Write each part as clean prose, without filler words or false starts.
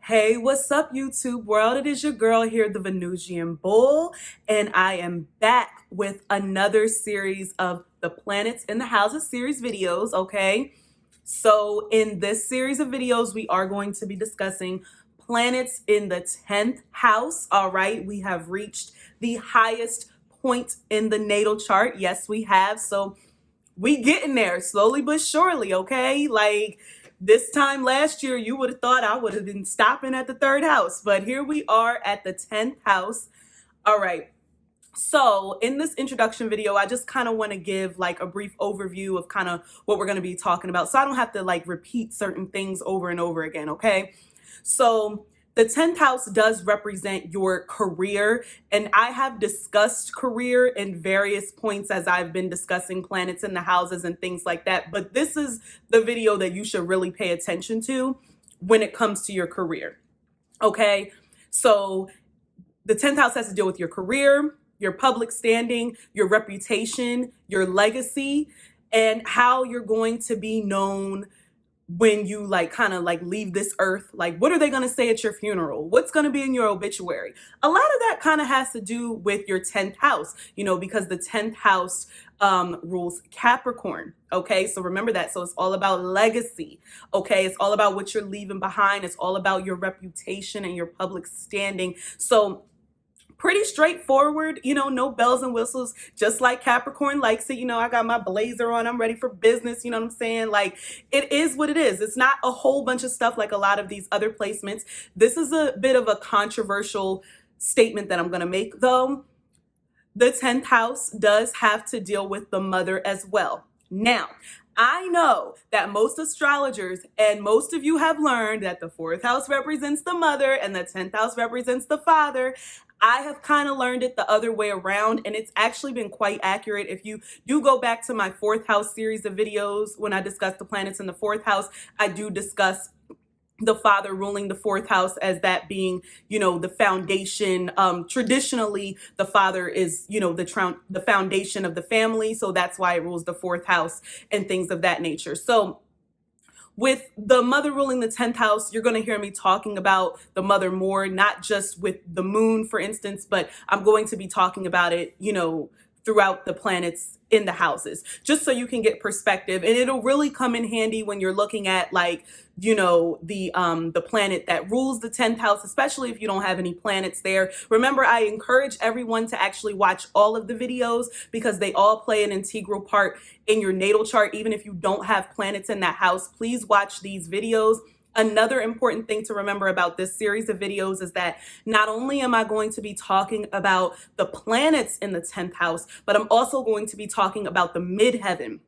Hey, what's up, YouTube world? It is your girl here, the Venusian Bull, and I am back with another series of the Planets in the Houses series videos, okay? So in this series of videos, we are going to be discussing planets in the 10th house, all right? We have reached the highest point in the natal chart. Yes, we have. So we getting there slowly but surely, okay? Like this time last year, you would have thought I would have been stopping at the third house, but here we are at the 10th house. All right. So in this introduction video, I just kind of want to give like a brief overview of kind of what we're going to be talking about. So I don't have to like repeat certain things over and over again, okay? So the 10th house does represent your career, and I have discussed career in various points as I've been discussing planets in the houses and things like that. But this is the video that you should really pay attention to when it comes to your career. Okay, so the 10th house has to deal with your career, your public standing, your reputation, your legacy, and how you're going to be known when you like kind of like leave this earth. Like, what are they going to say at your funeral? What's going to be in your obituary? A lot of that kind of has to do with your 10th house, you know, because the 10th house rules Capricorn. Okay, so remember that. So it's all about legacy. Okay, it's all about what you're leaving behind. It's all about your reputation and your public standing. So pretty straightforward, you know, no bells and whistles, just like Capricorn likes it. You know, I got my blazer on, I'm ready for business, you know what I'm saying? Like, it is what it is. It's not a whole bunch of stuff like a lot of these other placements. This is a bit of a controversial statement that I'm going to make, though. The 10th house does have to deal with the mother as well. Now, I know that most astrologers and most of you have learned that the 4th house represents the mother and the 10th house represents the father. I have kind of learned it the other way around, and it's actually been quite accurate. If you do go back to my 4th house series of videos, when I discuss the planets in the 4th house, I do discuss the father ruling the 4th house as that being, you know, the foundation. Traditionally, the father is, you know, the foundation of the family. So that's why it rules the 4th house and things of that nature. So with the mother ruling the 10th house, you're going to hear me talking about the mother more, not just with the moon, for instance, but I'm going to be talking about it, you know, throughout the planets in the houses, just so you can get perspective. And it'll really come in handy when you're looking at, like, you know, the planet that rules the 10th house, especially if you don't have any planets there. Remember, I encourage everyone to actually watch all of the videos because they all play an integral part in your natal chart. Even if you don't have planets in that house, please watch these videos. Another important thing to remember about this series of videos is that not only am I going to be talking about the planets in the 10th house, but I'm also going to be talking about the midheaven,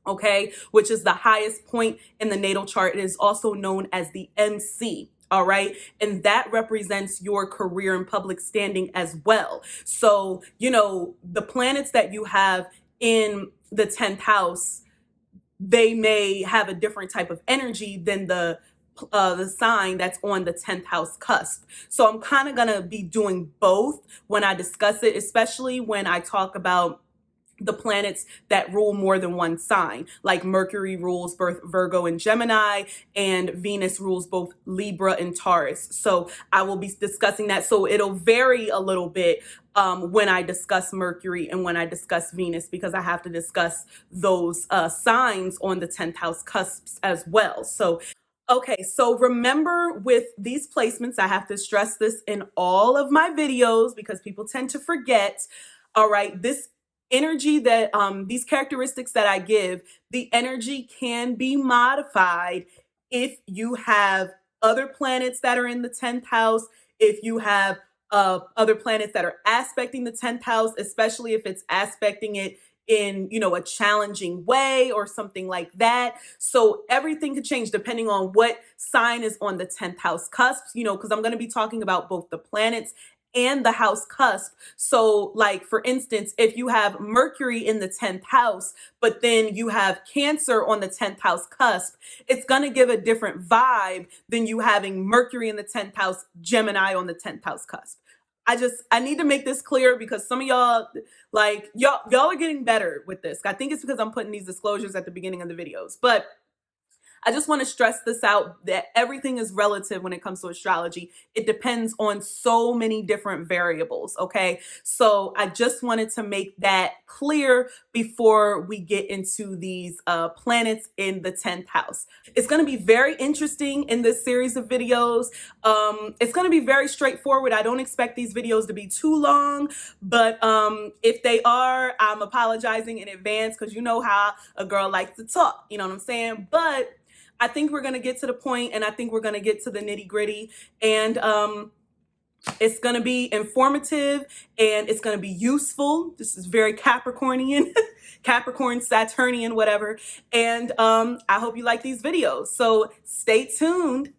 okay, which is the highest point in the natal chart. It is also known as the MC. All right. And that represents your career and public standing as well. So, you know, the planets that you have in the 10th house, they may have a different type of energy than the sign that's on the 10th house cusp. So I'm kind of going to be doing both when I discuss it, especially when I talk about the planets that rule more than one sign, like Mercury rules both Virgo and Gemini, and Venus rules both Libra and Taurus. So I will be discussing that. So it'll vary a little bit when I discuss Mercury and when I discuss Venus, because I have to discuss those signs on the 10th house cusps as well. So okay, so remember with these placements, I have to stress this in all of my videos because people tend to forget. All right, this energy that these characteristics that I give, the energy can be modified if you have other planets that are in the 10th house, if you have other planets that are aspecting the 10th house, especially if it's aspecting it in, you know, a challenging way or something like that. So everything could change depending on what sign is on the 10th house cusp, you know, because I'm going to be talking about both the planets and the house cusp. So like, for instance, if you have Mercury in the 10th house, but then you have Cancer on the 10th house cusp, it's going to give a different vibe than you having Mercury in the 10th house, Gemini on the 10th house cusp. I need to make this clear because some of y'all, like, y'all are getting better with this. I think it's because I'm putting these disclosures at the beginning of the videos, but I just want to stress this out, that everything is relative when it comes to astrology. It depends on so many different variables, okay? So I just wanted to make that clear before we get into these planets in the 10th house. It's going to be very interesting in this series of videos. It's going to be very straightforward. I don't expect these videos to be too long, but if they are, I'm apologizing in advance because you know how a girl likes to talk, you know what I'm saying? But I think we're going to get to the point, and I think we're going to get to the nitty gritty, and it's going to be informative, and it's going to be useful. This is very Capricornian, Capricorn, Saturnian, whatever. And I hope you like these videos. So stay tuned.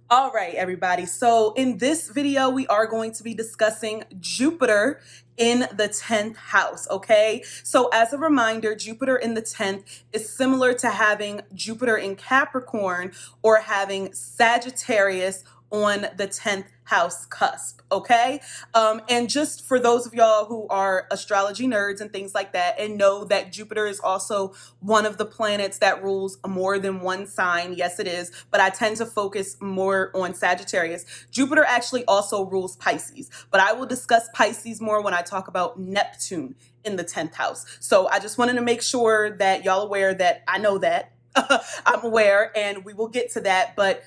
All right, everybody. So in this video, we are going to be discussing Jupiter in the 10th house, okay? So as a reminder, Jupiter in the 10th is similar to having Jupiter in Capricorn or having Sagittarius on the 10th house cusp, okay? And just for those of y'all who are astrology nerds and things like that and know that Jupiter is also one of the planets that rules more than one sign, yes it is, but I tend to focus more on Sagittarius. Jupiter actually also rules Pisces, but I will discuss Pisces more when I talk about Neptune in the 10th house. So I just wanted to make sure that y'all aware that I know that. I'm aware, and we will get to that, but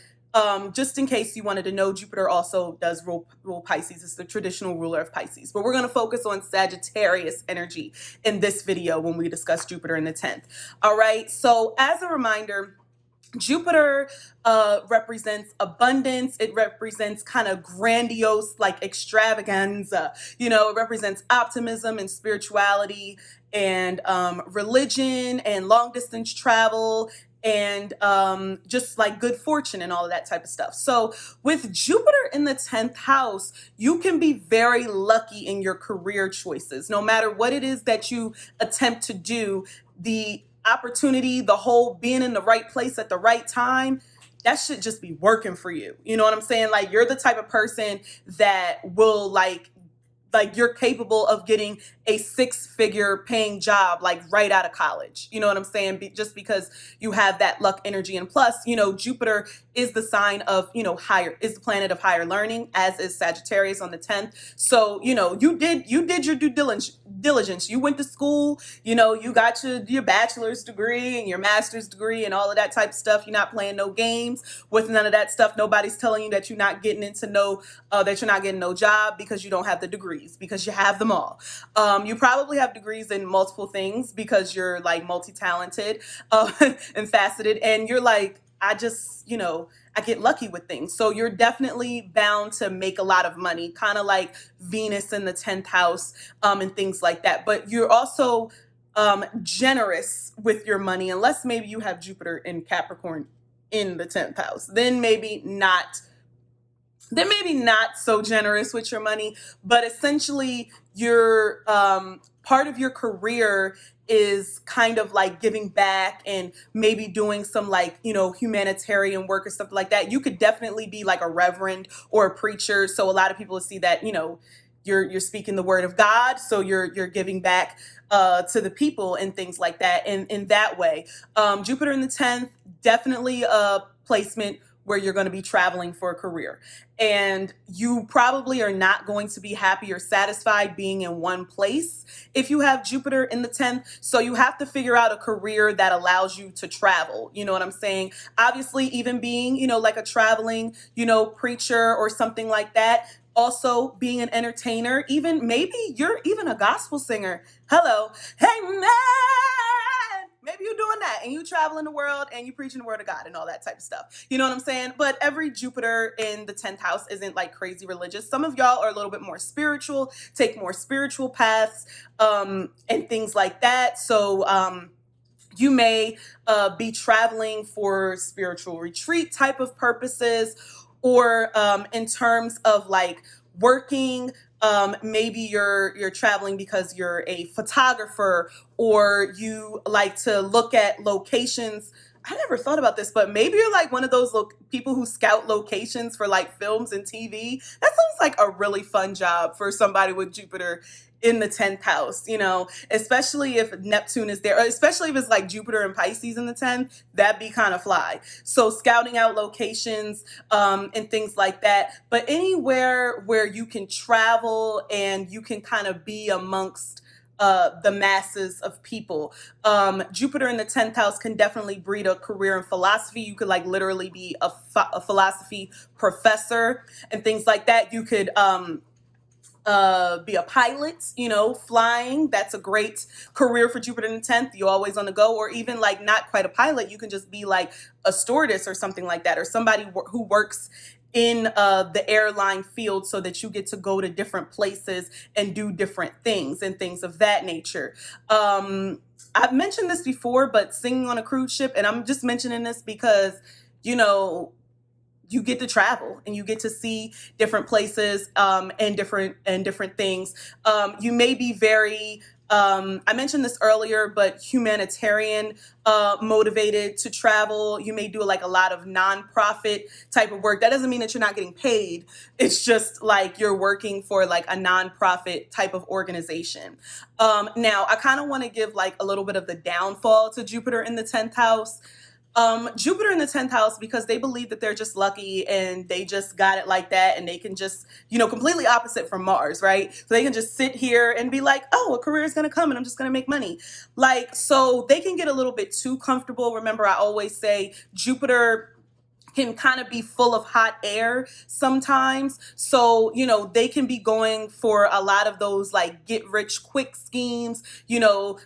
just in case you wanted to know, Jupiter also does rule Pisces. It's the traditional ruler of Pisces. But we're going to focus on Sagittarius energy in this video when we discuss Jupiter in the 10th. All right. So as a reminder, Jupiter represents abundance. It represents kind of grandiose, like extravaganza. You know, it represents optimism and spirituality and religion and long distance travel and just like good fortune and all of that type of stuff. So with Jupiter in the 10th house, you can be very lucky in your career choices. No matter what it is that you attempt to do, the opportunity, the whole being in the right place at the right time, that should just be working for you. You know what I'm saying? Like, you're the type of person that will like you're capable of getting a 6-figure paying job like right out of college. You know what I'm saying? Just because you have that luck energy. And plus, you know, Jupiter is the sign of, you know, is the planet of higher learning, as is Sagittarius on the 10th. So, you know, you did your due diligence. You went to school, you know, you got your bachelor's degree and your master's degree and all of that type of stuff. You're not playing no games with none of that stuff. Nobody's telling you that you're not getting that you're not getting no job because you don't have the degrees, because you have them all. You probably have degrees in multiple things because you're like multi-talented and faceted, and you're like, I just, you know, I get lucky with things. So you're definitely bound to make a lot of money, kind of like Venus in the 10th house and things like that. But you're also generous with your money, unless maybe you have Jupiter in Capricorn in the 10th house. Then maybe not so generous with your money, but essentially your part of your career is kind of like giving back and maybe doing some like, you know, humanitarian work or stuff like that. You could definitely be like a reverend or a preacher. So a lot of people see that, you know, you're speaking the word of God. So you're giving back to the people and things like that. And in that way, Jupiter in the 10th, definitely a placement where you're going to be traveling for a career. And you probably are not going to be happy or satisfied being in one place if you have Jupiter in the 10th. So you have to figure out a career that allows you to travel. You know what I'm saying? Obviously, even being, you know, like a traveling, you know, preacher or something like that. Also being an entertainer, even maybe you're even a gospel singer. Hello. Hey, man. Maybe you're doing that and you traveling the world and you preaching the word of God and all that type of stuff. You know what I'm saying? But every Jupiter in the 10th house isn't like crazy religious. Some of y'all are a little bit more spiritual, take more spiritual paths and things like that. So you may be traveling for spiritual retreat type of purposes, or in terms of like working. Maybe you're traveling because you're a photographer, or you like to look at locations. I never thought about this, but maybe you're like one of those people who scout locations for like films and TV. That sounds like a really fun job for somebody with Jupiter in the 10th house, especially if Neptune is there, or especially if it's like Jupiter and Pisces in the 10th, that'd be kind of fly. So scouting out locations and things like that. But anywhere where you can travel and you can kind of be amongst the masses of people. Jupiter in the 10th house can definitely breed a career in philosophy. You could like literally be a philosophy professor and things like that. You could be a pilot, flying. That's a great career for Jupiter in the 10th. You're always on the go. Or even like not quite a pilot. You can just be like a stewardess or something like that, or somebody who works in the airline field, so that you get to go to different places and do different things and things of that nature. I've mentioned this before, but singing on a cruise ship, and I'm just mentioning this because, you get to travel and you get to see different places and different things. You may be very I mentioned this earlier, but humanitarian motivated to travel. You may do like a lot of nonprofit type of work. That doesn't mean that you're not getting paid. It's just like you're working for like a nonprofit type of organization. Now, I kind of want to give like a little bit of the downfall to Jupiter in the 10th house. Jupiter in the 10th house, because they believe that they're just lucky and they just got it like that, and they can just, completely opposite from Mars, right? So they can just sit here and be like, oh, a career is going to come and I'm just going to make money. So they can get a little bit too comfortable. Remember, I always say Jupiter can kind of be full of hot air sometimes. So, they can be going for a lot of those like get rich quick schemes,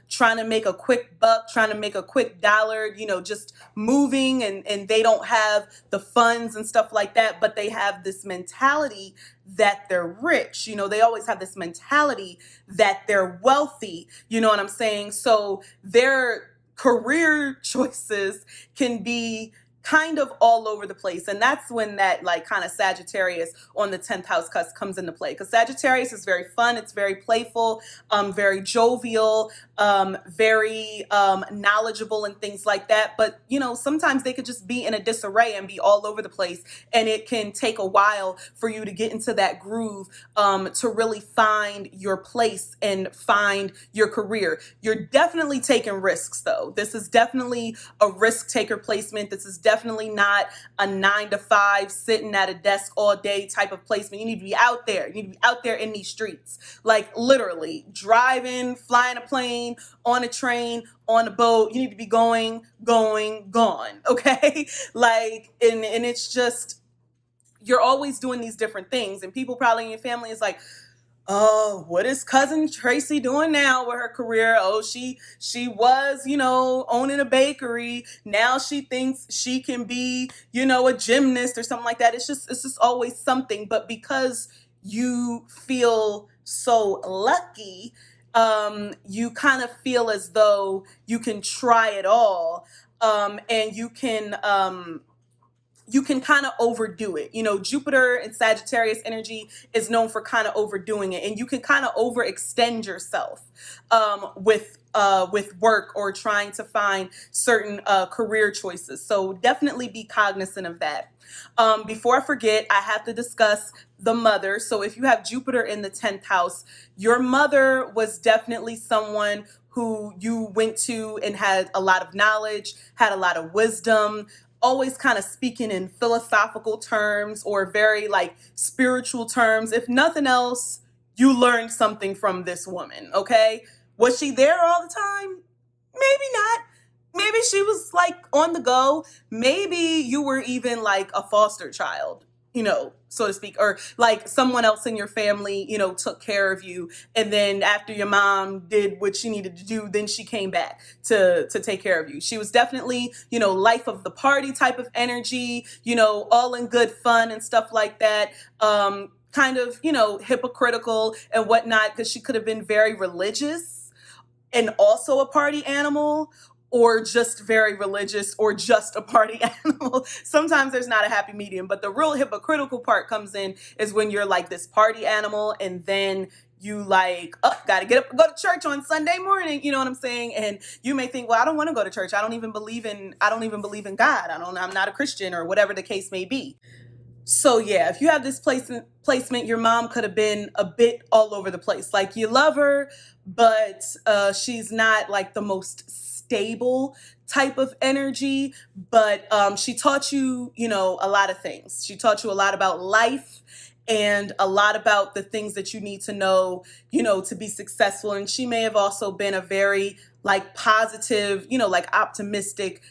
trying to make a quick buck, trying to make a quick dollar, just moving, and they don't have the funds and stuff like that, but they have this mentality that they're rich. They always have this mentality that they're wealthy. You know what I'm saying? So their career choices can be kind of all over the place. And that's when that like kind of Sagittarius on the 10th house cusp comes into play. Because Sagittarius is very fun. It's very playful, very jovial, very knowledgeable and things like that. But, sometimes they could just be in a disarray and be all over the place. And it can take a while for you to get into that groove to really find your place and find your career. You're definitely taking risks, though. This is definitely a risk taker placement. This is definitely not a 9-to-5 sitting at a desk all day type of placement. You need to be out there. You need to be out there in these streets, like literally driving, flying a plane, on a train, on a boat. You need to be going, gone. Okay. And it's just, you're always doing these different things, and people probably in your family is like, oh, what is cousin Tracy doing now with her career? Oh, she was, owning a bakery. Now she thinks she can be, a gymnast or something like that. It's just always something. But because you feel so lucky, you kind of feel as though you can try it all, and you can kind of overdo it. Jupiter and Sagittarius energy is known for kind of overdoing it, and you can kind of overextend yourself with work or trying to find certain career choices. So definitely be cognizant of that. Before I forget, I have to discuss the mother. So if you have Jupiter in the 10th house, your mother was definitely someone who you went to and had a lot of knowledge, had a lot of wisdom, always kind of speaking in philosophical terms or very like spiritual terms. If nothing else, you learned something from this woman, okay? Was she there all the time? Maybe not. Maybe she was like on the go. Maybe you were even like a foster child, so to speak, or like someone else in your family, took care of you. And then after your mom did what she needed to do, then she came back to take care of you. She was definitely, life of the party type of energy, all in good fun and stuff like that. Kind of, hypocritical and whatnot, because she could have been very religious and also a party animal, or just very religious, or just a party animal. Sometimes there's not a happy medium, but the real hypocritical part comes in is when you're like this party animal, and then you like, oh, gotta get up and go to church on Sunday morning. You know what I'm saying? And you may think, well, I don't want to go to church. I don't even believe in God. I'm not a Christian, or whatever the case may be. So yeah, if you have this placement, your mom could have been a bit all over the place. Like you love her, but she's not like the most stable type of energy. But she taught you, a lot of things. She taught you a lot about life and a lot about the things that you need to know, to be successful. And she may have also been a very like positive, like optimistic,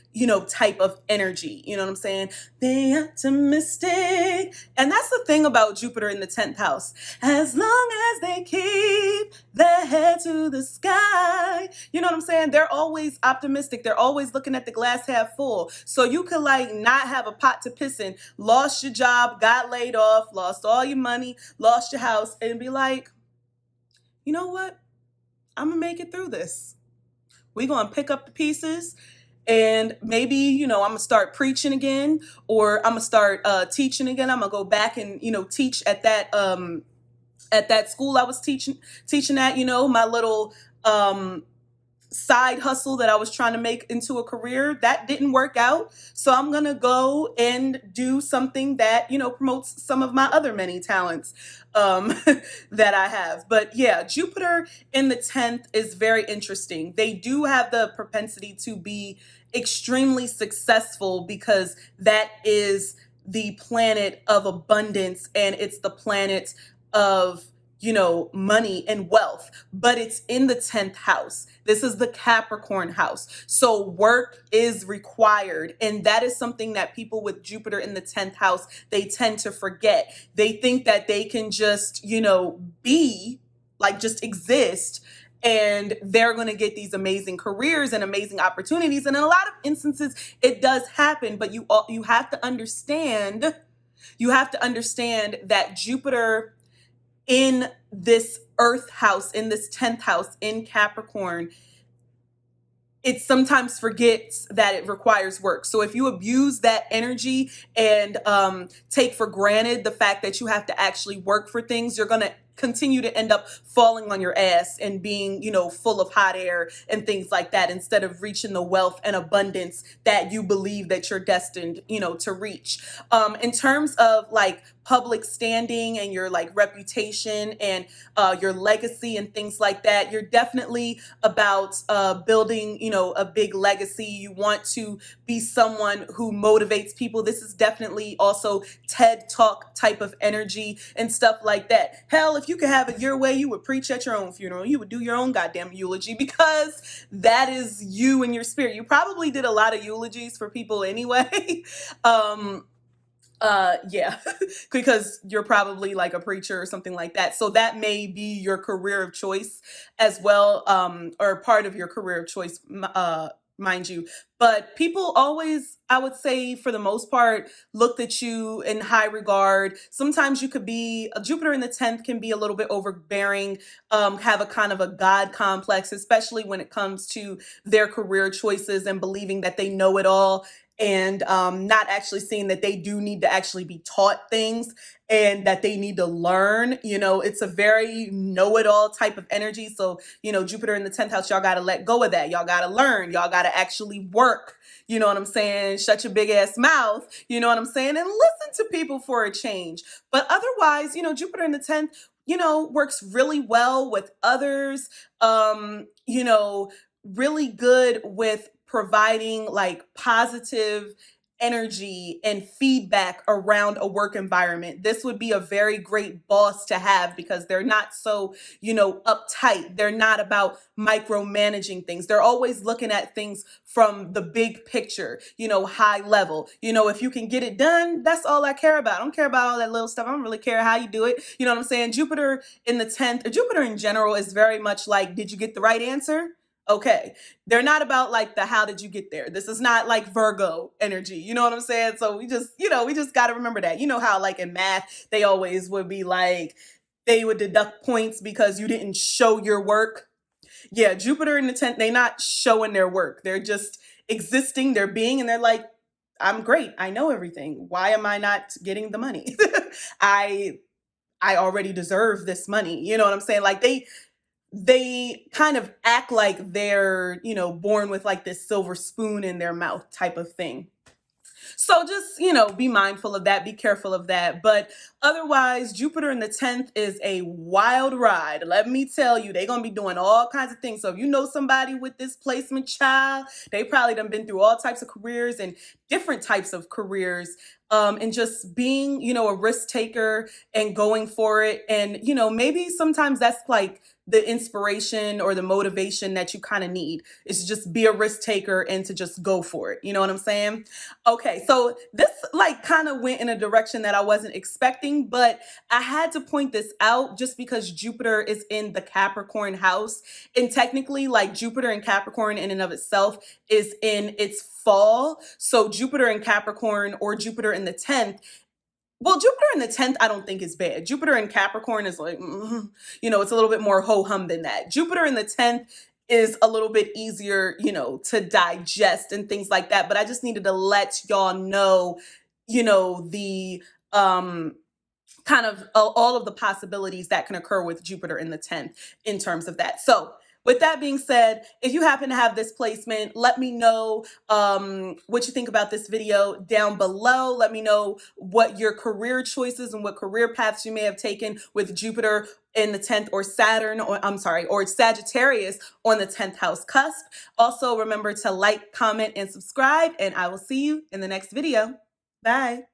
type of energy. You know what I'm saying? Be optimistic. And that's the thing about Jupiter in the 10th house. As long as they keep their head to the sky. You know what I'm saying? They're always optimistic. They're always looking at the glass half full. So you could like not have a pot to piss in, lost your job, got laid off, lost all your money, lost your house, and be like, you know what? I'm going to make it through this. We're going to pick up the pieces and maybe, I'm going to start preaching again, or I'm going to start teaching again. I'm going to go back and, teach at that school I was teaching at, my little side hustle that I was trying to make into a career. That didn't work out. So I'm going to go and do something that, promotes some of my other many talents that I have. But yeah, Jupiter in the 10th is very interesting. They do have the propensity to be extremely successful because that is the planet of abundance and it's the planet of money and wealth, but it's in the 10th house. This is the Capricorn house. So work is required. And that is something that people with Jupiter in the 10th house, they tend to forget. They think that they can just, be like just exist and they're going to get these amazing careers and amazing opportunities. And in a lot of instances, it does happen, but you have to understand, that Jupiter in this earth house, in this 10th house in Capricorn, it sometimes forgets that it requires work. So if you abuse that energy and take for granted the fact that you have to actually work for things, you're going to continue to end up falling on your ass and being, full of hot air and things like that, instead of reaching the wealth and abundance that you believe that you're destined, to reach. In terms of like public standing and your like reputation and your legacy and things like that, you're definitely about building, a big legacy. You want to be someone who motivates people. This is definitely also TED Talk type of energy and stuff like that. Hell, if you could have it your way, you would preach at your own funeral. You would do your own goddamn eulogy because that is you and your spirit. You probably did a lot of eulogies for people anyway. Yeah, because you're probably like a preacher or something like that. So that may be your career of choice as well, or part of your career of choice, mind you. But people always, I would say for the most part, looked at you in high regard. Sometimes you could be, Jupiter in the 10th can be a little bit overbearing, have a kind of a God complex, especially when it comes to their career choices and believing that they know it all, and not actually seeing that they do need to actually be taught things and that they need to learn. It's a very know-it-all type of energy. So, Jupiter in the 10th house, y'all got to let go of that. Y'all got to learn. Y'all got to actually work. You know what I'm saying? Shut your big ass mouth. You know what I'm saying? And listen to people for a change. But otherwise, Jupiter in the 10th, works really well with others, really good with providing like positive energy and feedback around a work environment. This would be a very great boss to have because they're not so, uptight. They're not about micromanaging things. They're always looking at things from the big picture, high level. If you can get it done, that's all I care about. I don't care about all that little stuff. I don't really care how you do it. You know what I'm saying? Jupiter in the 10th, or Jupiter in general, is very much like, did you get the right answer? Okay. They're not about like the how did you get there. This is not like Virgo energy. You know what I'm saying? So we just got to remember that. You know how like in math, they always would be like, they would deduct points because you didn't show your work. Yeah, Jupiter in the 10th, they're not showing their work. They're just existing, they're being, and they're like, I'm great. I know everything. Why am I not getting the money? I already deserve this money. You know what I'm saying? Like they kind of act like they're, born with like this silver spoon in their mouth type of thing. So just, be mindful of that, be careful of that. But otherwise, Jupiter in the 10th is a wild ride. Let me tell you, they're going to be doing all kinds of things. So if you know somebody with this placement, child, they probably done been through all types of careers and different types of careers. And just being, a risk taker and going for it. And, maybe sometimes that's like the inspiration or the motivation that you kind of need is to just be a risk taker and to just go for it. You know what I'm saying? Okay, so this like kind of went in a direction that I wasn't expecting, but I had to point this out just because Jupiter is in the Capricorn house. And technically, like Jupiter in Capricorn in and of itself is in its fall. So Jupiter in Capricorn or Jupiter in the 10th, well, Jupiter in the 10th, I don't think is bad. Jupiter in Capricorn is like, it's a little bit more ho-hum than that. Jupiter in the 10th is a little bit easier, to digest and things like that. But I just needed to let y'all know, the kind of all of the possibilities that can occur with Jupiter in the 10th in terms of that. So with that being said, if you happen to have this placement, let me know what you think about this video down below. Let me know what your career choices and what career paths you may have taken with Jupiter in the 10th or Saturn, or I'm sorry, or Sagittarius on the 10th house cusp. Also, remember to like, comment, and subscribe, and I will see you in the next video. Bye.